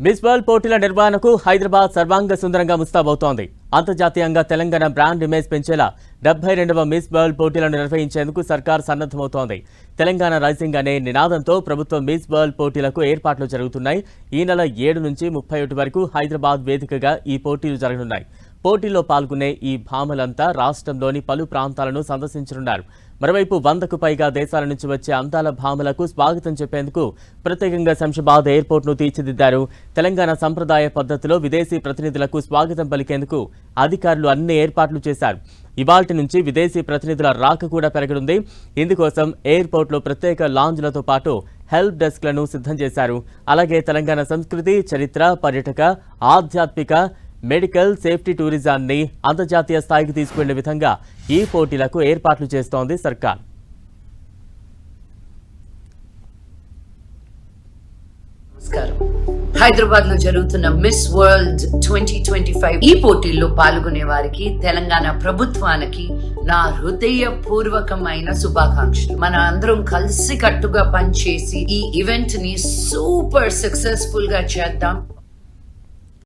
Miss world పోటీల నిర్వహణకు హైదరాబాద్ సర్వాంగ సుందరంగా ముస్తాబవుతోంది. అంతర్జాతీయంగా తెలంగాణ బ్రాండ్ ఇమేజ్ పెంచేలా 72వ మిస్ వరల్డ్ పోటీలను నిర్వహించేందుకు సర్కార్ సన్నద్ధమవుతోంది. తెలంగాణ రైజింగ్ అనే నినాదంతో ప్రభుత్వం మిస్ వరల్డ్ పోటీలకు ఏర్పాట్లు జరుగుతున్నాయి. ఈ నెల 7 నుంచి 31 వరకు హైదరాబాద్ వేదికగా ఈ పోటీలు జరగనున్నాయి. పోటీల్లో పాల్గొనే ఈ భామలంతా రాష్ట్రంలోని పలు ప్రాంతాలను సందర్శించనున్నారు. మరోవైపు 100కు పైగా దేశాల నుంచి వచ్చే అందాల భామలకు స్వాగతం చెప్పేందుకు ప్రత్యేకంగా శంషాబాద్ ఎయిర్పోర్ట్ను తీర్చిదిద్దారు. తెలంగాణ సంప్రదాయ పద్ధతిలో విదేశీ ప్రతినిధులకు స్వాగతం పలికేందుకు అధికారులు అన్ని ఏర్పాట్లు చేశారు. ఇవాల్టి నుంచి విదేశీ ప్రతినిధుల రాక కూడా పెరగనుంది. ఇందుకోసం ఎయిర్పోర్ట్లో ప్రత్యేక లాంజ్లతో పాటు హెల్ప్ డెస్క్లను సిద్ధం చేశారు. అలాగే తెలంగాణ సంస్కృతి, చరిత్ర, పర్యాటక, ఆధ్యాత్మిక, మెడికల్, సేఫ్టీ, టూరిజాన్ని అంతర్జాతీయ స్థాయికి తీసుకువెళ్లే విధంగా ఈ పోటీలకు ఏర్పాట్లు చేస్తోంది సర్కార్. హైదరాబాద్ లో జరుగుతున్న మిస్ వరల్డ్ 2025 ఈ పోటీల్లో పాల్గొనే వారికి తెలంగాణ ప్రభుత్వానికి నా హృదయపూర్వకమైన శుభాకాంక్షలు. మన అందరం కలిసి కట్టుగా పనిచేసి ఈ ఈవెంట్ ని సూపర్ సక్సెస్ఫుల్ గా చేద్దాం.